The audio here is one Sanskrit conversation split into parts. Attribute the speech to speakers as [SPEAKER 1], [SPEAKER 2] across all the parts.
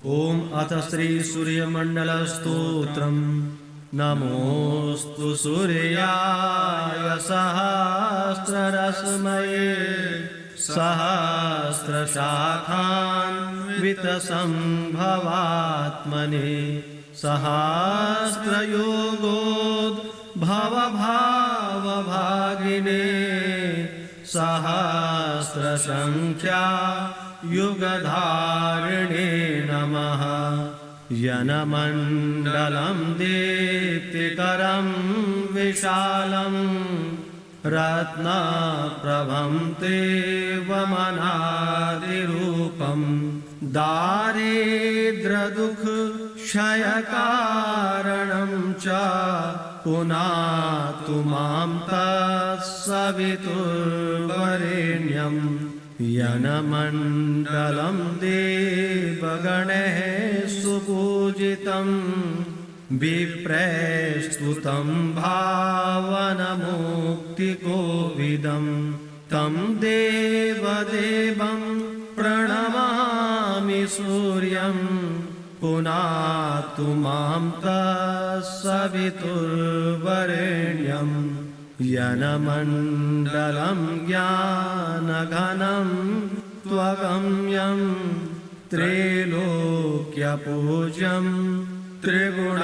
[SPEAKER 1] ॐ अथ श्री सूर्यमण्डलस्तोत्रम्। नमोऽस्तु सूर्याय सहस्ररश्मये सहस्रशाखान्वितसम्भवात्मने सहस्रयोगोद्भवभावभागिने सहस्रसङ्ख्या युगधारिणे नमः। यनमण्डलं दीप्तिकरं विशालं रत्नप्रभं देवमनादिरूपं दारिद्र्यदुःखक्षयकारणं च पुनातु मां तत्सवितुर्वरेण्यम्। यनमण्डलं देवगणैः सुपूजितं विप्रस्तुतं भावनमुक्तिकोविदं तं देवदेवं प्रणमामि सूर्यं पुनातु मां तत्सवितुर्वरेण्यम्। यनमण्डलं ज्ञानघनं त्वगम्यं त्रैलोक्यपूज्यं त्रिगुणात्मरूपं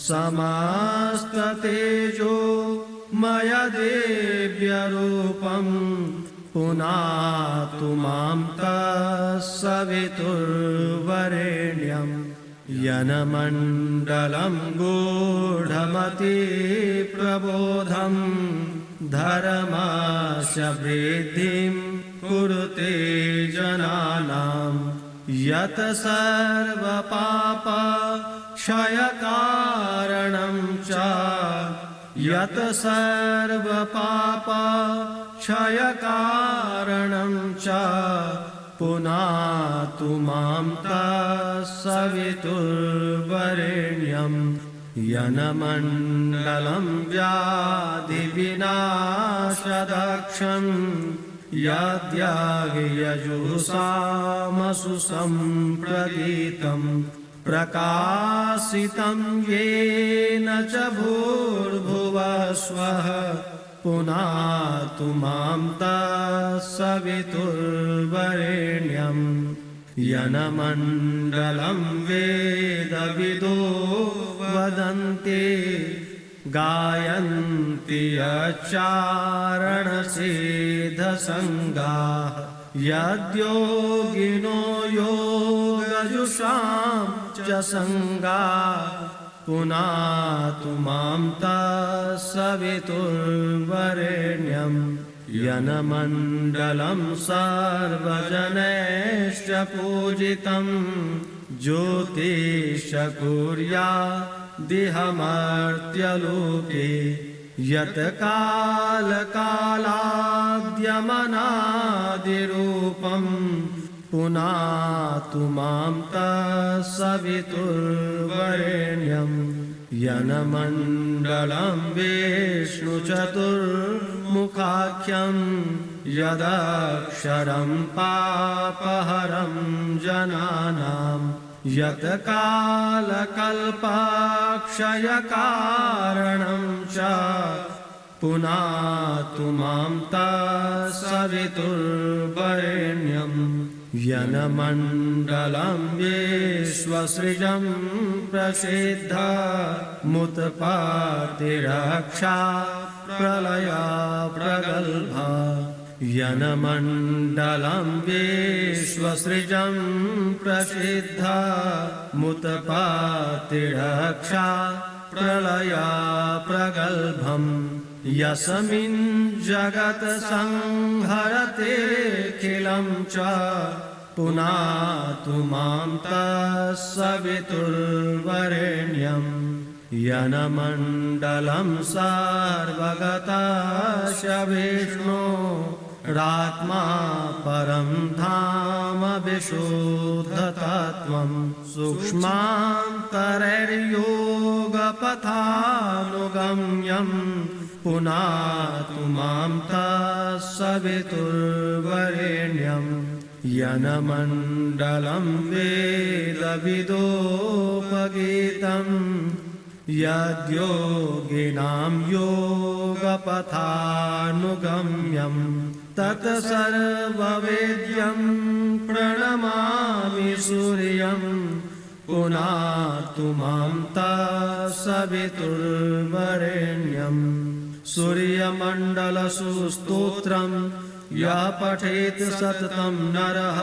[SPEAKER 1] समस्ततेजोमयदेव्यरूपं पुनातु मां तत्सवितुर्वरेण्यम्। यनमण्डलं गूढमतिप्रबोधं धर्मस्य वृद्धिं कुरुते जनानां यत् सर्वपापक्षयकारणं च यत् सर्वपापक्षयकारणं च पुनातु मां तत्सवितुर्वरेण्यम्। यनमण्डलं व्याधिविनाशदक्षं यद्यज्ञजुषामसु सम्प्रदीतं प्रकाशितं येन च भूर्भुवस्वः पुनातु मां तत्सवितुर्वरेण्यम्। यनमण्डलं वेदविदो वदन्ति गायन्ति यच्चारणसिद्धसङ्गाः यद्योगिनो योगजुषां च सङ्गाः पुनातु मां तत्सवितुर्वरेण्यम्। यनमण्डलं सर्वजनैश्च पूजितं ज्योतिषकुर्यादिहमर्त्यलोके यत् कालकालाद्यमनादिरूपं पुनातु मां तत्सवितुर्वरेण्यम्। यनमण्डलं विष्णुचतुर्मुखाख्यं यदक्षरं पापहरं जनानां यत् कालकल्पक्षयकारणं च पुनातु मां तत्सवितुर्वरेण्यम्। यनमण्डलं विश्वसृजं प्रसिद्धमुत्पत्तिरक्षा प्रलया प्रगल्भा यनमण्डलं विश्वसृजं प्रसिद्धमुत्पत्तिरक्षा प्रलया प्रगल्भम् यस्मिन् जगत् संहरतेऽखिलं च पुनातु मां तत्सवितुर्वरेण्यम्। यनमण्डलं सर्वगतस्य विष्णोरात्मा परं धाम विशुद्धतत्त्वं सूक्ष्मान्तरैर्योगपथानुगम्यं पुनातु मां तत्सवितुर्वरेण्यम्। यनमण्डलं वेदविदोपगीतं यद्योगिनां योगपथानुगम्यं तत्सर्ववेद्यं प्रणमामि सूर्यं पुनातु मां तत्सवितुर्वरेण्यं सूर्यमण्डलस्तोत्रं यः पठेत् सततं नरः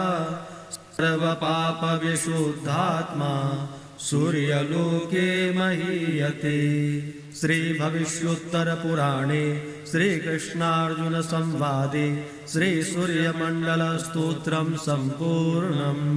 [SPEAKER 1] सर्वपापविशुद्धात्मा सूर्यलोके महीयते। श्रीभविष्योत्तरपुराणे श्रीकृष्णार्जुनसंवादे श्रीसूर्यमण्डलस्तोत्रं सम्पूर्णम्।